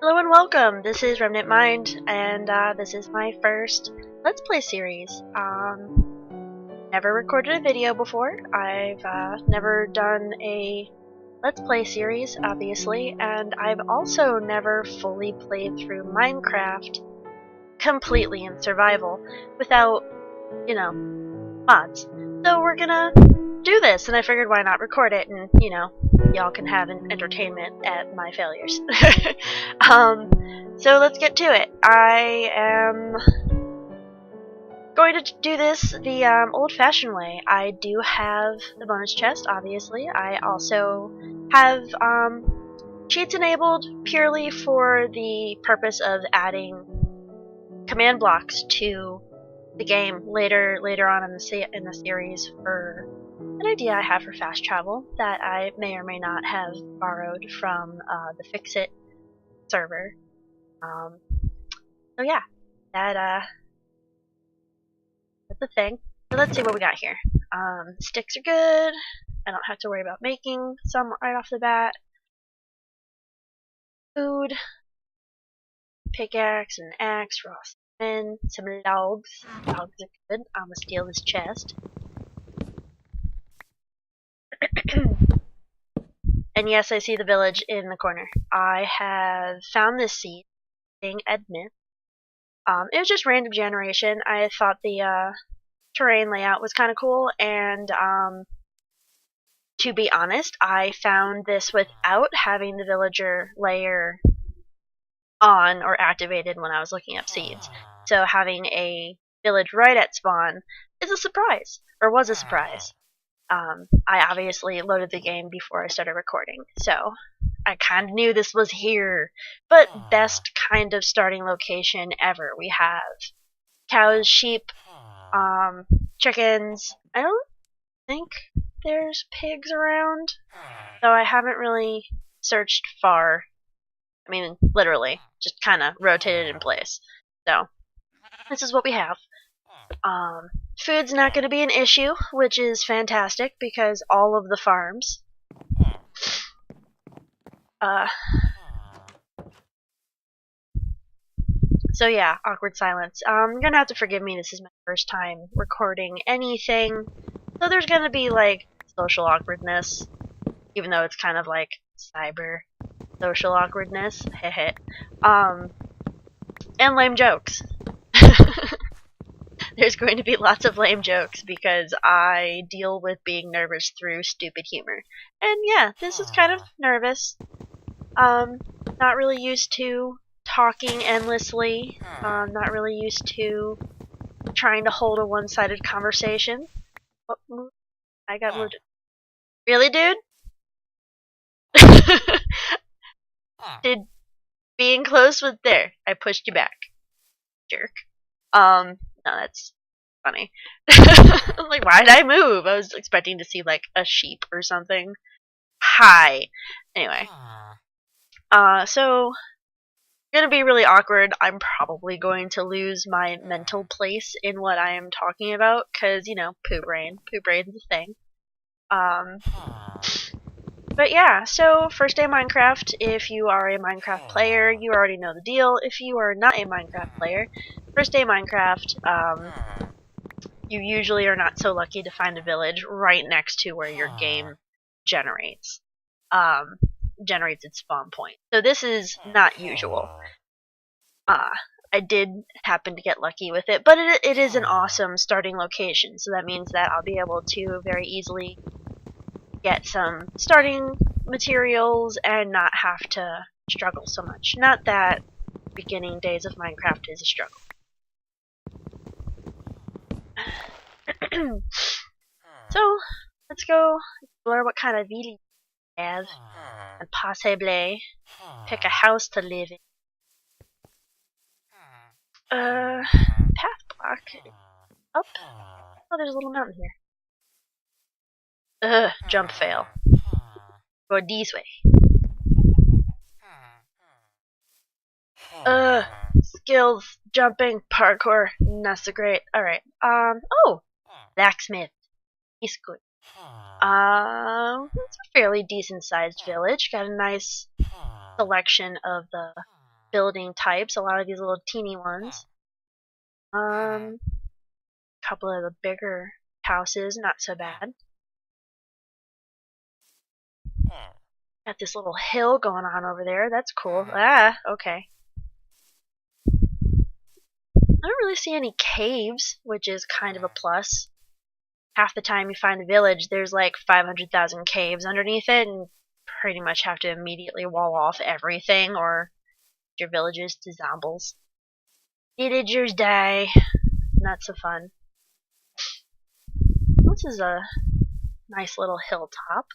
Hello and welcome. This is RemnantMind, and this is my first Let's Play series. Never recorded a video before. I've never done a Let's Play series, obviously, and I've also never fully played through Minecraft completely in survival without, mods. So we're gonna do this, and I figured why not record it, and, y'all can have an entertainment at my failures. So let's get to it. I am going to do this the old-fashioned way. I do have the bonus chest, obviously. I also have cheats enabled purely for the purpose of adding command blocks to the game later on in the series for an idea I have for fast travel that I may or may not have borrowed from the Fix-It server. So yeah, that's the thing. So let's see what we got here. Sticks are good. I don't have to worry about making some right off the bat. Food, pickaxe and axe, raw salmon, some logs. Logs are good. I'm gonna steal this chest. And yes, I see the village in the corner. I have found this seed, being admit. It was just random generation. I thought the terrain layout was kind of cool, and to be honest, I found this without having the villager layer on or activated when I was looking up seeds. So having a village right at spawn is a surprise, or was a surprise. I obviously loaded the game before I started recording, so I kind of knew this was here. But best kind of starting location ever. We have cows, sheep, chickens. I don't think there's pigs around, though I haven't really searched far. I mean, literally, just kind of rotated in place. So, this is what we have. Food's not going to be an issue, which is fantastic because all of the farms. So yeah, awkward silence. You're gonna have to forgive me, this is my first time recording anything. So there's gonna be, like, social awkwardness. Even though it's kind of like cyber social awkwardness. Heh. And lame jokes. There's going to be lots of lame jokes because I deal with being nervous through stupid humor. And yeah, this is kind of nervous. Not really used to talking endlessly. Not really used to trying to hold a one-sided conversation. What move? I got moved. Really, dude? Did being close with there? I pushed you back, jerk. No, that's funny. I'm like, why did I move? I was expecting to see like a sheep or something. Hi. Anyway. So gonna be really awkward. I'm probably going to lose my mental place in what I am talking about, cause poo brain. Poo brain's a thing. But yeah, so first day Minecraft. If you are a Minecraft player, you already know the deal. If you are not a Minecraft player, first day Minecraft, you usually are not so lucky to find a village right next to where your game generates its spawn point. So this is not usual. I did happen to get lucky with it, but it is an awesome starting location. So that means that I'll be able to very easily get some starting materials and not have to struggle so much. Not that beginning days of Minecraft is a struggle. So, let's go explore what kind of village we have, and possibly pick a house to live in. Path block. Up. Oh, there's a little mountain here. Jump fail. Go this way. Skills, jumping, parkour, not so great. Alright, oh! Blacksmith. He's good. It's a fairly decent sized village. Got a nice selection of the building types. A lot of these little teeny ones. A couple of the bigger houses, not so bad. Got this little hill going on over there. That's cool. Ah, okay. I don't really see any caves, which is kind of a plus. Half the time you find a village, there's like 500,000 caves underneath it, and pretty much have to immediately wall off everything or your villages to zombies. Villagers die. Not so fun. This is a nice little hilltop,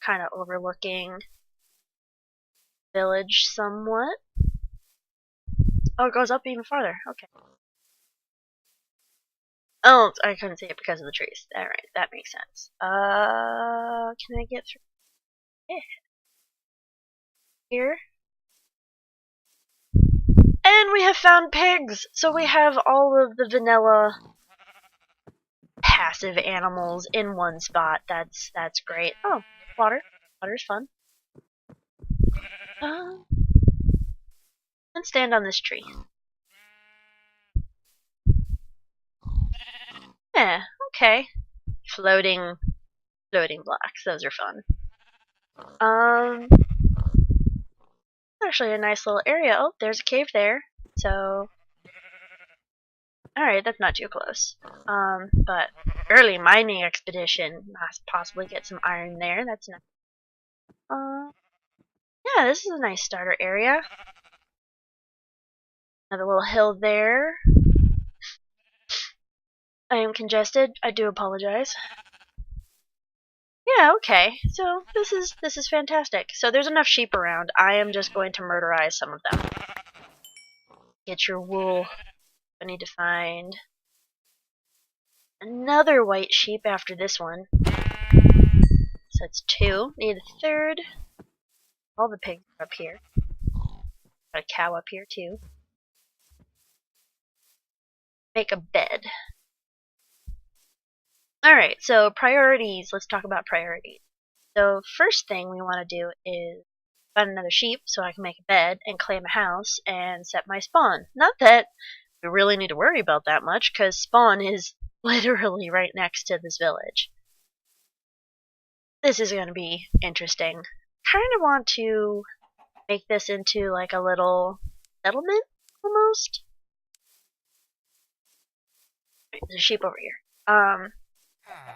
kind of overlooking village somewhat. Oh, it goes up even farther. Okay. Oh, I couldn't see it because of the trees. Alright, that makes sense. Can I get through? Yeah. Here. And we have found pigs! So we have all of the vanilla passive animals in one spot. That's great. Oh, water. Water's fun. And stand on this tree. Yeah, okay. Floating blocks. Those are fun. Actually a nice little area. Oh, there's a cave there. So, alright, that's not too close. But early mining expedition. Possibly get some iron there. That's nice. Yeah, this is a nice starter area. Another little hill there. I am congested. I do apologize. Yeah, okay. So this is fantastic. So there's enough sheep around. I am just going to murderize some of them. Get your wool. I need to find another white sheep after this one. So that's 2. Need a third. All the pigs are up here. Got a cow up here too. Make a bed. Alright, so priorities. Let's talk about priorities. So first thing we want to do is find another sheep so I can make a bed and claim a house and set my spawn. Not that we really need to worry about that much, because spawn is literally right next to this village. This is going to be interesting. Kind of want to make this into like a little settlement, almost. Right, there's a sheep over here.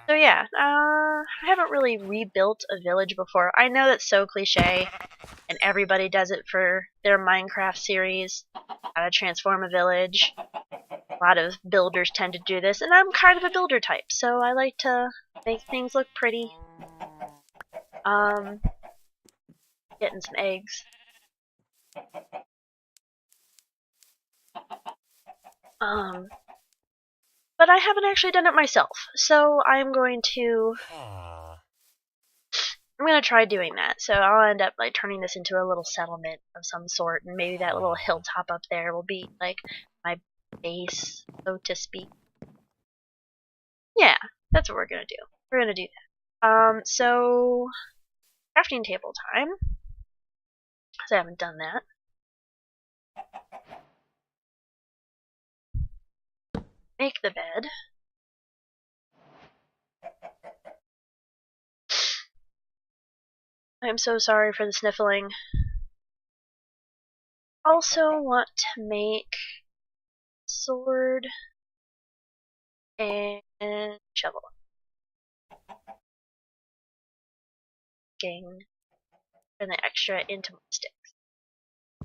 So yeah, I haven't really rebuilt a village before. I know that's so cliche, and everybody does it for their Minecraft series, how to transform a village. A lot of builders tend to do this, and I'm kind of a builder type, so I like to make things look pretty. Getting some eggs. But I haven't actually done it myself, so I'm going to try doing that. So I'll end up like turning this into a little settlement of some sort, and maybe that little hilltop up there will be like my base, so to speak. Yeah, that's what we're gonna do. We're gonna do that. So crafting table time, because I haven't done that. Make the bed. I'm so sorry for the sniffling. Also want to make sword and shovel. Getting the extra into my sticks.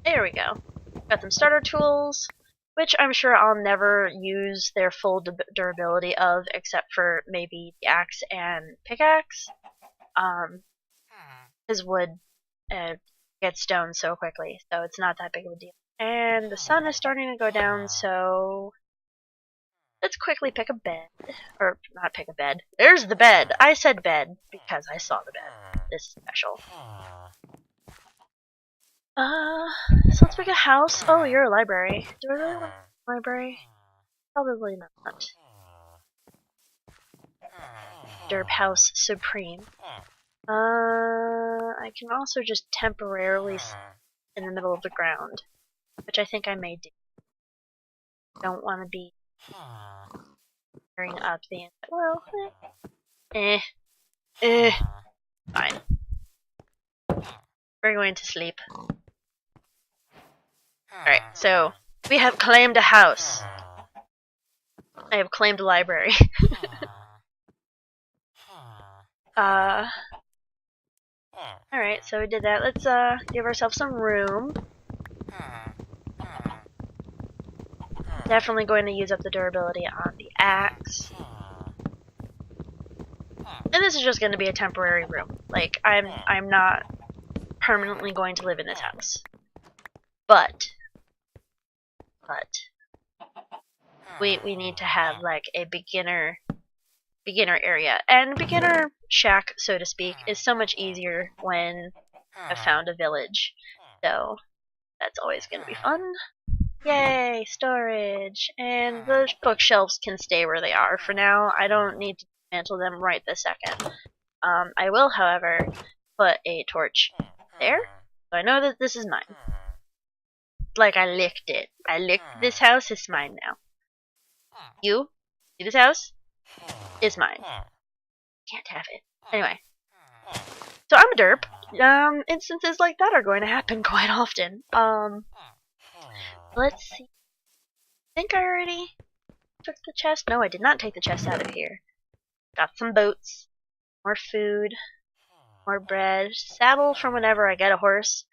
There we go. Got some starter tools, which I'm sure I'll never use their full durability of, except for maybe the axe and pickaxe. Because wood gets stone so quickly, so it's not that big of a deal. And the sun is starting to go down, so let's quickly pick a bed. Or, not pick a bed. There's the bed! I said bed because I saw the bed. This is special. So let's pick a house. Oh, you're a library. Do I really want a library? Probably not. Derp House Supreme. I can also just temporarily in the middle of the ground. which I think I may do. Don't want to be tearing up the inside. Well, fine. We're going to sleep. Alright, so we have claimed a house. I have claimed a library. Alright, so we did that. Let's give ourselves some room. Definitely going to use up the durability on the axe. And this is just going to be a temporary room. Like, I'm not permanently going to live in this house. But we need to have like a beginner area. And beginner shack, so to speak, is so much easier when I've found a village. So that's always going to be fun. Yay, storage! And the bookshelves can stay where they are for now. I don't need to dismantle them right this second. I will, however, put a torch there, so I know that this is mine. Like I licked it. I licked this house, it's mine now. You? See this house? It's mine. Can't have it. Anyway. So I'm a derp. Instances like that are going to happen quite often. Let's see. I think I already took the chest. No, I did not take the chest out of here. Got some boots, more food, more bread, saddle from whenever I get a horse.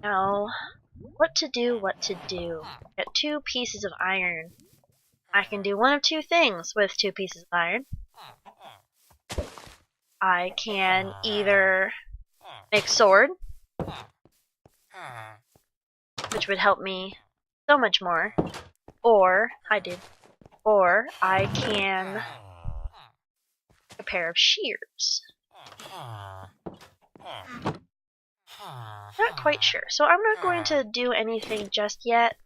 Now, what to do? Got 2 pieces of iron. I can do one of 2 things with 2 pieces of iron. I can either make sword, which would help me so much more, or I can make a pair of shears. Not quite sure, so I'm not going to do anything just yet.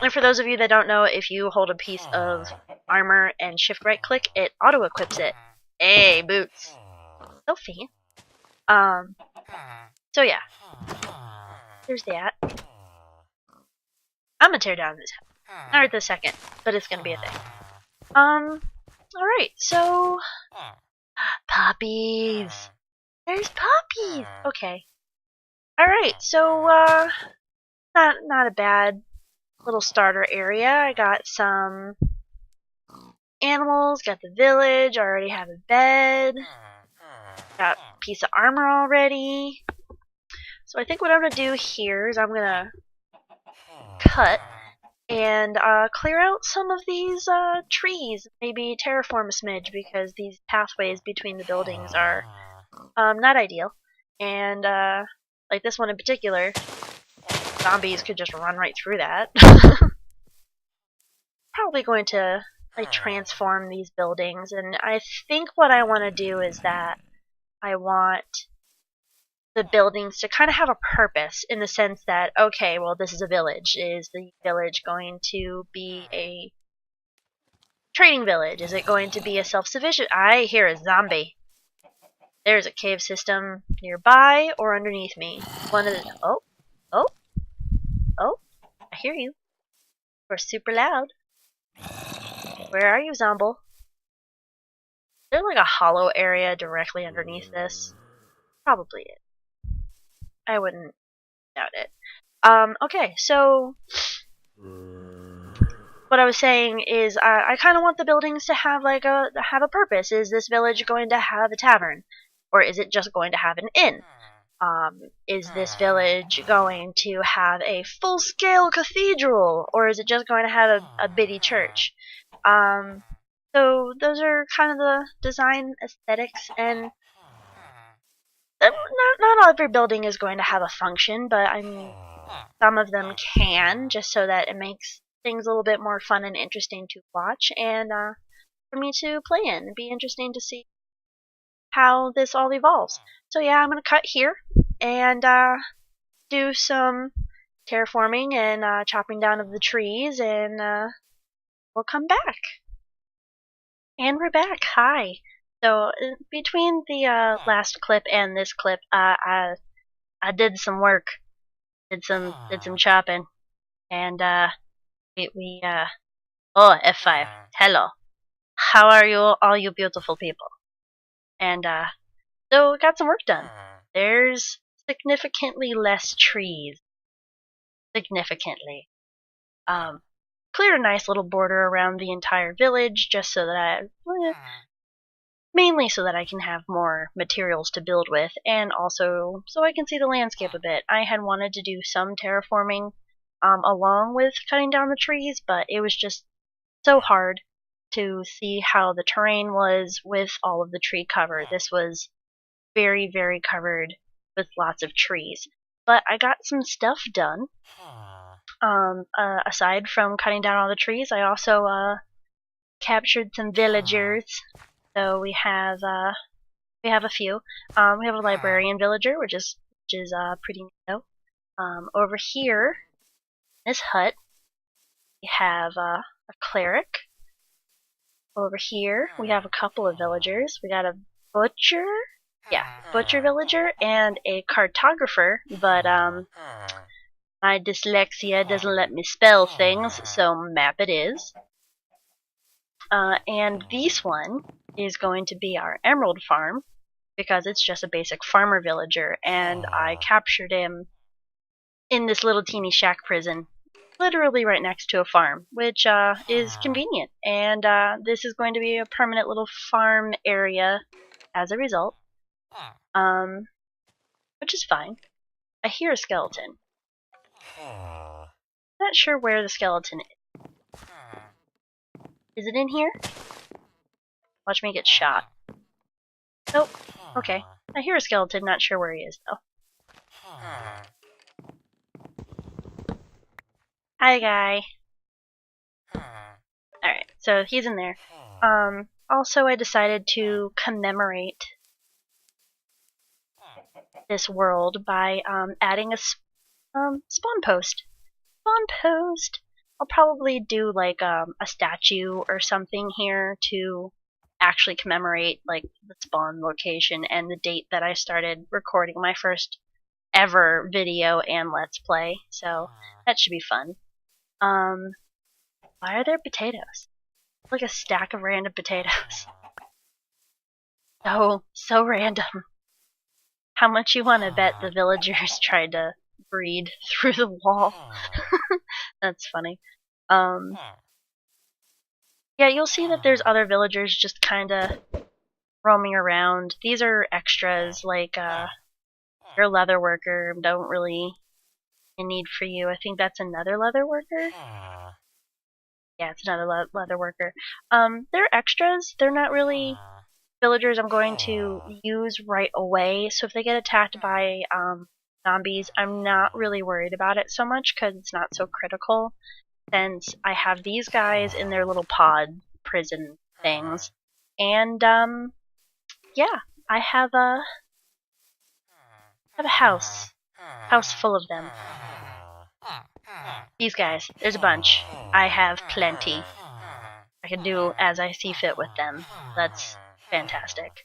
And for those of you that don't know, if you hold a piece of armor and shift right click, it auto equips it. Hey, boots. So fancy. So yeah. There's that. I'm gonna tear down this house. Not right this second, but it's gonna be a thing. Alright, so puppies. There's puppies. Okay. Alright, so not a bad little starter area. I got some animals, got the village, I already have a bed, got a piece of armor already. So I think what I'm going to do here is I'm going to cut and clear out some of these trees, maybe terraform a smidge, because these pathways between the buildings are not ideal. And like this one in particular, zombies could just run right through that. Probably going to like transform these buildings, and I think what I want to do is that I want the buildings to kind of have a purpose, in the sense that, okay, well, this is a village. Is the village going to be a trading village? Is it going to be a self-sufficient? I hear a zombie. There's a cave system nearby or underneath me. One of the... Oh, I hear you. You're super loud. Where are you, Zomble? Is there like a hollow area directly underneath this? Probably it. I wouldn't doubt it. Okay, so what I was saying is I kind of want the buildings to have like a purpose. Is this village going to have a tavern, or is it just going to have an inn? Is this village going to have a full-scale cathedral, or is it just going to have a bitty church? So those are kind of the design aesthetics, and not every building is going to have a function, but I mean, some of them can, just so that it makes things a little bit more fun and interesting to watch, and for me to play in. It'd be interesting to see how this all evolves. So yeah, I'm going to cut here and do some terraforming and chopping down of the trees, and we'll come back. And we're back. Hi. So between the last clip and this clip, I did some work, did some chopping, and we oh, F5. Hello. How are you, all you beautiful people? And so we got some work done. There's significantly less trees. Significantly. Cleared a nice little border around the entire village just so that mainly so that I can have more materials to build with, and also so I can see the landscape a bit. I had wanted to do some terraforming along with cutting down the trees, but it was just so hard to see how the terrain was with all of the tree cover. This was very, very covered with lots of trees. But I got some stuff done. Aside from cutting down all the trees, I also captured some villagers. So we have a few. We have a librarian villager, which is pretty neat. Over here, this hut, we have a cleric. Over here, we have a couple of villagers. We got a butcher, butcher villager, and a cartographer. But my dyslexia doesn't let me spell things, so map it is. And this one is going to be our emerald farm, because it's just a basic farmer villager, and I captured him in this little teeny shack prison, literally right next to a farm, which is convenient. And this is going to be a permanent little farm area as a result, which is fine. I hear a skeleton. Not sure where the skeleton is. Is it in here? Watch me get shot. Nope. Okay. I hear a skeleton, not sure where he is, though. Hi, guy. Alright, so he's in there. Also, I decided to commemorate this world by adding a spawn post. Spawn post! I'll probably do like a statue or something here to actually commemorate like the spawn location and the date that I started recording my first ever video and let's play. So that should be fun. Why are there potatoes? Like a stack of random potatoes. So random. How much you want to bet the villagers tried to breed through the wall? That's funny. Yeah, you'll see that there's other villagers just kind of roaming around. These are extras, like your leather worker. Don't really in need for you. I think that's another leather worker. Yeah, it's another leather worker. They're extras. They're not really villagers I'm going to use right away. So if they get attacked by zombies, I'm not really worried about it so much because it's not so critical. Since I have these guys in their little pod prison things, and yeah, I have a house full of them. These guys, there's a bunch. I have plenty. I can do as I see fit with them. That's fantastic.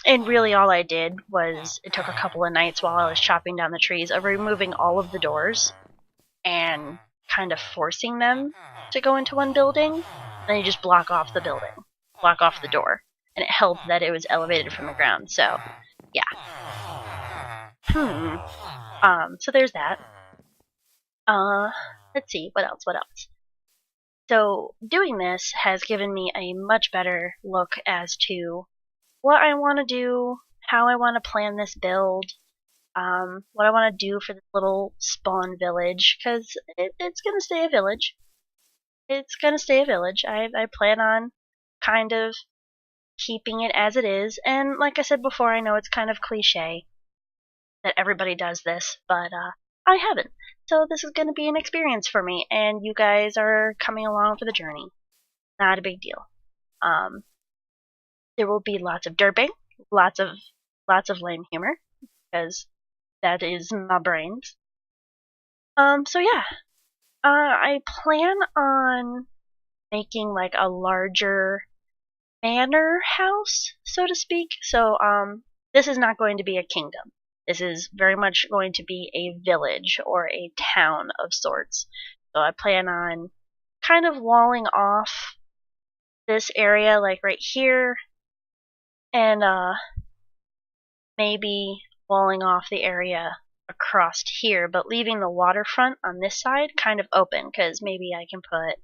And really all I did was, it took a couple of nights while I was chopping down the trees of removing all of the doors and kind of forcing them to go into one building. Then you just block off the building, block off the door, and it helped that it was elevated from the ground. So yeah. So there's that. Let's see, what else? So doing this has given me a much better look as to what I want to do, how I want to plan this build, what I want to do for this little spawn village, because it's going to stay a village. It's going to stay a village. I plan on kind of keeping it as it is, and like I said before, I know it's kind of cliche that everybody does this, but I haven't. So this is going to be an experience for me, and you guys are coming along for the journey. Not a big deal. There will be lots of derping, lots of lame humor, because that is my brains. So yeah, I plan on making like a larger manor house, so to speak. So this is not going to be a kingdom. This is very much going to be a village or a town of sorts. So I plan on kind of walling off this area, like right here, and maybe walling off the area across here, but leaving the waterfront on this side kind of open, because maybe I can put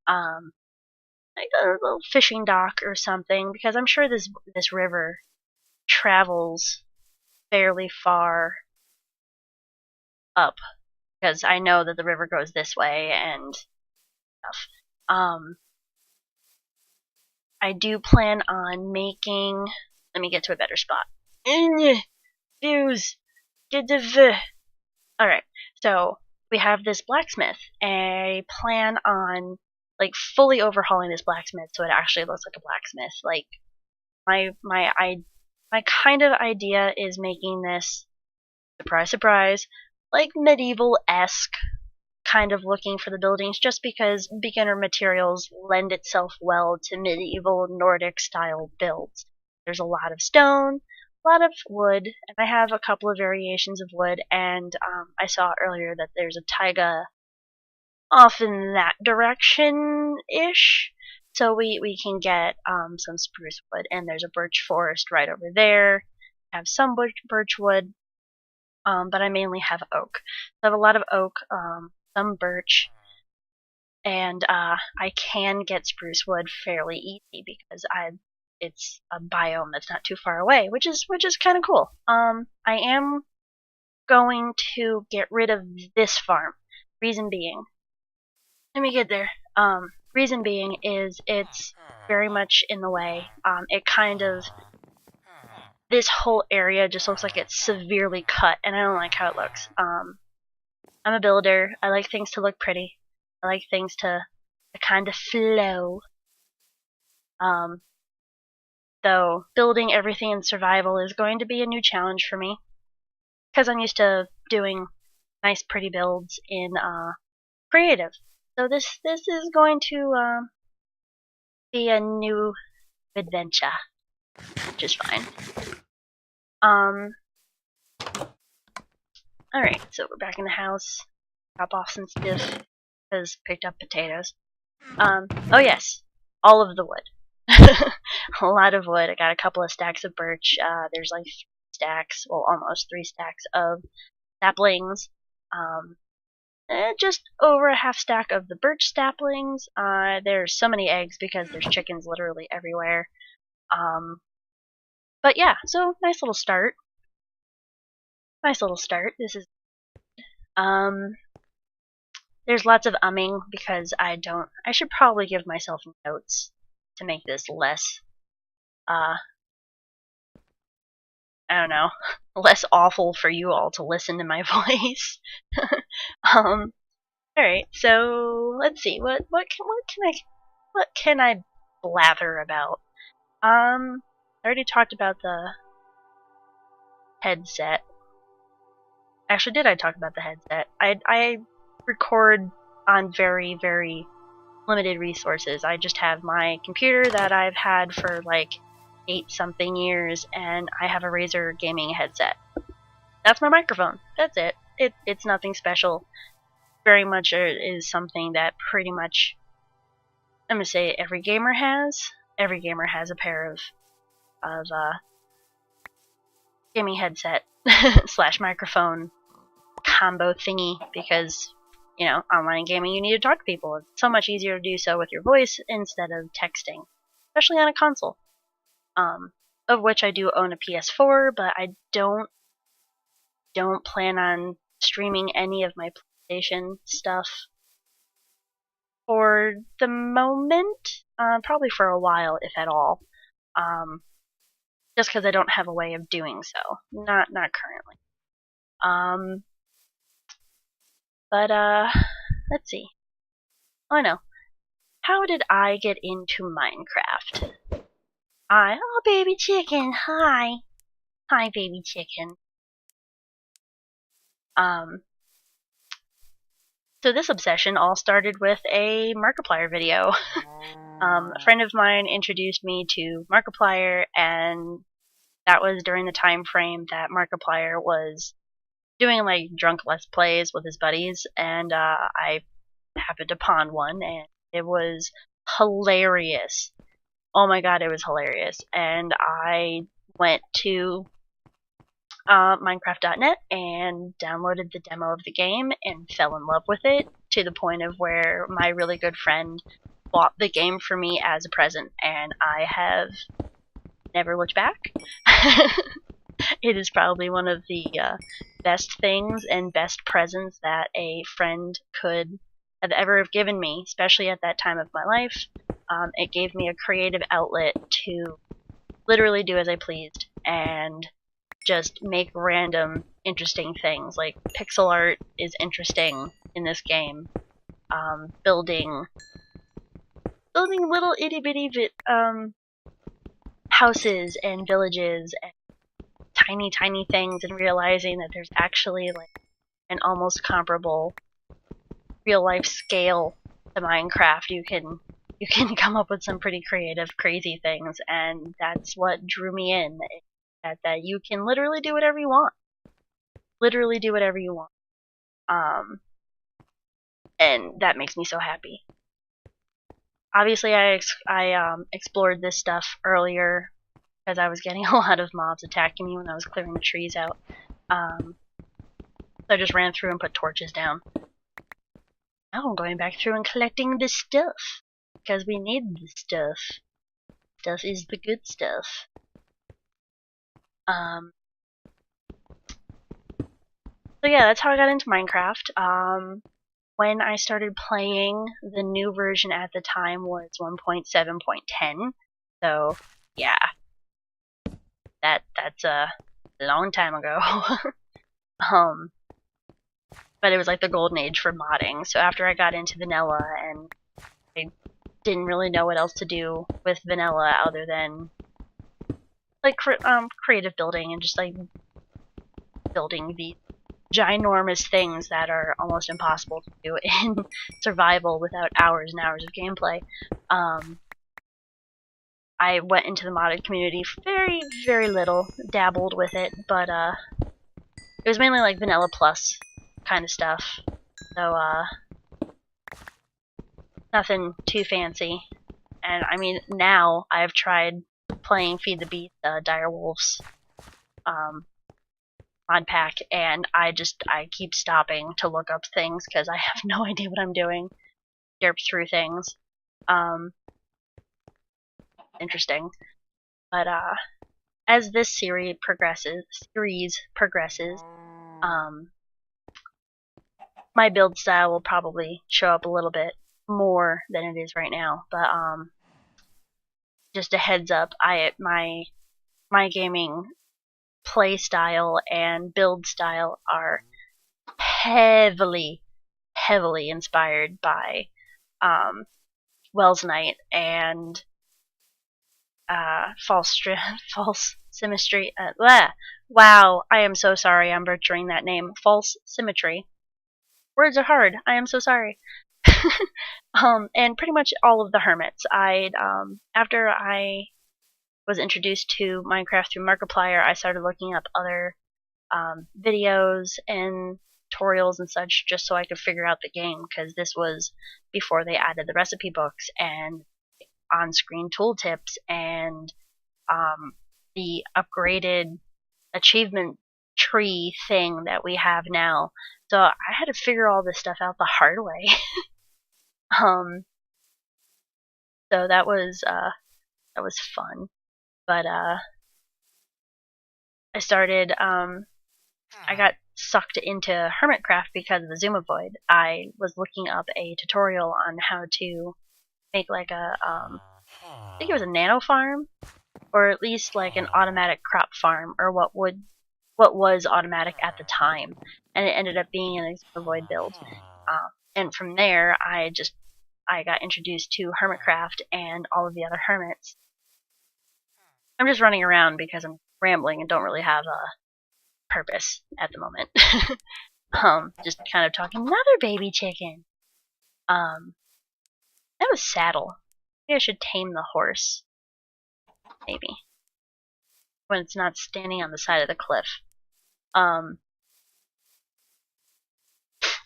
like a little fishing dock or something, because I'm sure this river travels fairly far up, because I know that the river goes this way and stuff. I do plan on making. Let me get to a better spot. Views. Alright, so we have this blacksmith. I plan on like fully overhauling this blacksmith so it actually looks like a blacksmith. Like my kind of idea is making this, surprise surprise, like medieval-esque kind of looking for the buildings, just because beginner materials lend itself well to medieval Nordic style builds. There's a lot of stone, a lot of wood, and I have a couple of variations of wood, and I saw earlier that there's a taiga off in that direction-ish, so we can get some spruce wood, and there's a birch forest right over there. I have some birch wood, but I mainly have oak. So I have a lot of oak, some birch, and I can get spruce wood fairly easy because it's a biome that's not too far away, which is kind of cool. I am going to get rid of this farm. Reason being, let me get there. Reason being is it's very much in the way. It kind of, this whole area just looks like it's severely cut, and I don't like how it looks. I'm a builder. I like things to look pretty. I like things to kind of flow. Though building everything in survival is going to be a new challenge for me, because I'm used to doing nice, pretty builds in creative. So this is going to be a new adventure, which is fine. Alright, so we're back in the house. Drop off some stuff, because picked up potatoes. Oh yes, all of the wood. A lot of wood. I got a couple of stacks of birch. There's like 3 stacks, well, almost 3 stacks of saplings. Just over a half stack of the birch saplings. There's so many eggs because there's chickens literally everywhere. But yeah, so nice little start. Nice little start. This is there's lots of umming because I should probably give myself notes to make this less I don't know, less awful for you all to listen to my voice. Alright, so let's see, what can I blather about? I already talked about the headset. Actually, did I talk about the headset? I record on very, very limited resources. I just have my computer that I've had for like 8-something years, and I have a Razer gaming headset. That's my microphone. That's it. It's nothing special. Very much is something that pretty much, I'm gonna say, every gamer has. Every gamer has a pair of gaming headset slash microphone combo thingy, because you know, online gaming, you need to talk to people. It's so much easier to do so with your voice instead of texting, especially on a console. Of which I do own a PS4, but I don't plan on streaming any of my PlayStation stuff for the moment. Probably for a while, if at all. Just because I don't have a way of doing so. Not currently. But let's see. Oh no. How did I get into Minecraft? Oh, baby chicken, hi. Hi, baby chicken. So this obsession all started with a Markiplier video. A friend of mine introduced me to Markiplier, and that was during the time frame that Markiplier was doing like drunk let's plays with his buddies, and I happened to pawn one, and it was hilarious. Oh my god, it was hilarious. And I went to Minecraft.net and downloaded the demo of the game and fell in love with it to the point of where my really good friend bought the game for me as a present, and I have never looked back. It is probably one of the best things and best presents that a friend could have ever have given me, especially at that time of my life. It gave me a creative outlet to literally do as I pleased and just make random interesting things. Like pixel art is interesting in this game. Building little itty bitty houses and villages and tiny things, and realizing that there's actually like an almost comparable real life scale to Minecraft. You can come up with some pretty creative, crazy things, and that's what drew me in. That you can literally do whatever you want. Literally do whatever you want. And that makes me so happy. Obviously, I explored this stuff earlier because I was getting a lot of mobs attacking me when I was clearing the trees out. So I just ran through and put torches down. Now I'm going back through and collecting this stuff because we need this stuff. Stuff is the good stuff. So yeah, that's how I got into Minecraft. When I started playing, the new version at the time was 1.7.10. So yeah, that's a long time ago. But it was like the golden age for modding. So after I got into vanilla, and I didn't really know what else to do with vanilla other than like creative building and just like building these ginormous things that are almost impossible to do in survival without hours and hours of gameplay. I went into the modded community very, very little, dabbled with it, but it was mainly like vanilla plus kind of stuff. So nothing too fancy. And I mean, now I've tried playing Feed the Beast, Dire Wolves mod pack, and I keep stopping to look up things because I have no idea what I'm doing. Derp through things. Interesting. But as this series progresses, my build style will probably show up a little bit more than it is right now. But just a heads up, my gaming play style and build style are heavily inspired by Wells Knight and false symmetry. Wow, I am so sorry. I'm butchering that name. False symmetry. Words are hard. I am so sorry. And pretty much all of the hermits. After I was introduced to Minecraft through Markiplier, I started looking up other videos and tutorials and such just so I could figure out the game, because this was before they added the recipe books and on-screen tooltips and the upgraded achievement tree thing that we have now. So I had to figure all this stuff out the hard way. So that was fun. But I started I got sucked into Hermitcraft because of the Zoomovoid. I was looking up a tutorial on how to make like a I think it was a nano farm, or at least like an automatic crop farm, or what was automatic at the time, and it ended up being an Zoomovoid build. And from there, I got introduced to Hermitcraft and all of the other hermits. I'm just running around because I'm rambling and don't really have a purpose at the moment. Just kind of talking. Another baby chicken. That was Saddle. Maybe I should tame the horse. Maybe. when it's not standing on the side of the cliff.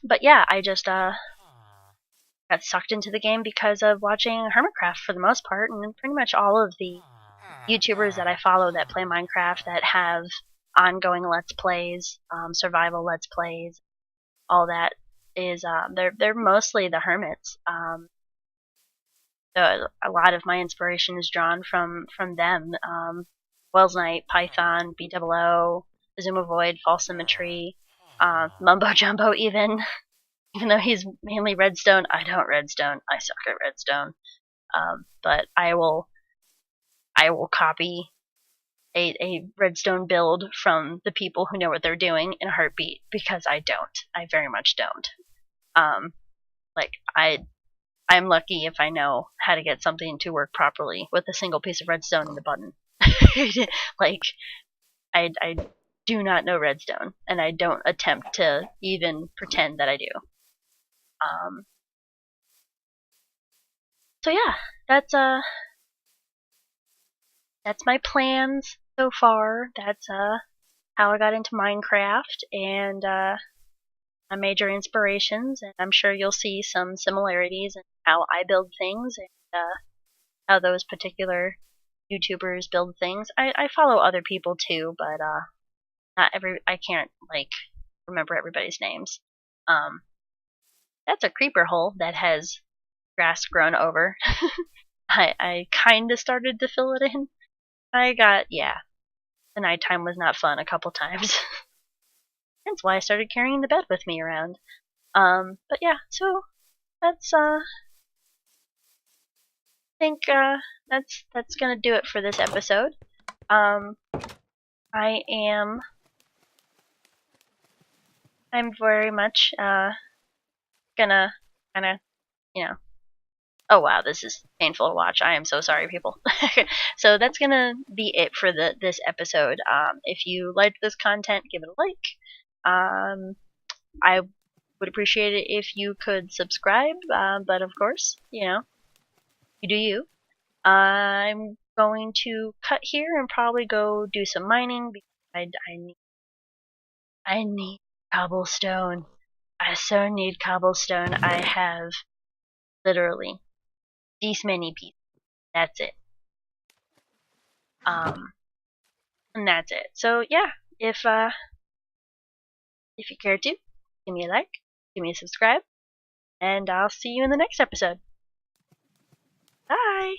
But yeah, I just got sucked into the game because of watching Hermitcraft for the most part, and pretty much all of the YouTubers that I follow that play Minecraft that have ongoing Let's Plays, survival Let's Plays, all that is they're mostly the hermits. So a lot of my inspiration is drawn from them. Wells Knight, Python, BOO, Azuma Void, False Symmetry, Mumbo Jumbo even though he's mainly redstone. I don't redstone. I suck at redstone. But I will copy a redstone build from the people who know what they're doing in a heartbeat, because I don't. I very much don't. Like I'm lucky if I know how to get something to work properly with a single piece of redstone and a button. Like I do not know redstone, and I don't attempt to even pretend that I do. So yeah, that's my plans so far. That's how I got into Minecraft, and my major inspirations, and I'm sure you'll see some similarities in how I build things and how those particular YouTubers build things. I follow other people too, but I can't like remember everybody's names. That's a creeper hole that has grass grown over. I kinda started to fill it in. The nighttime was not fun a couple times. That's why I started carrying the bed with me around. But yeah, so that's I think that's gonna do it for this episode. I'm very much gonna kinda, you know, oh wow, this is painful to watch. I am so sorry, people. So that's gonna be it for this episode. If you liked this content, give it a like. I would appreciate it if you could subscribe, but of course, you do you. I'm going to cut here and probably go do some mining because I need cobblestone. I so need cobblestone. I have literally these many pieces. That's it. And that's it. So yeah, if you care to, give me a like, give me a subscribe, and I'll see you in the next episode. Bye!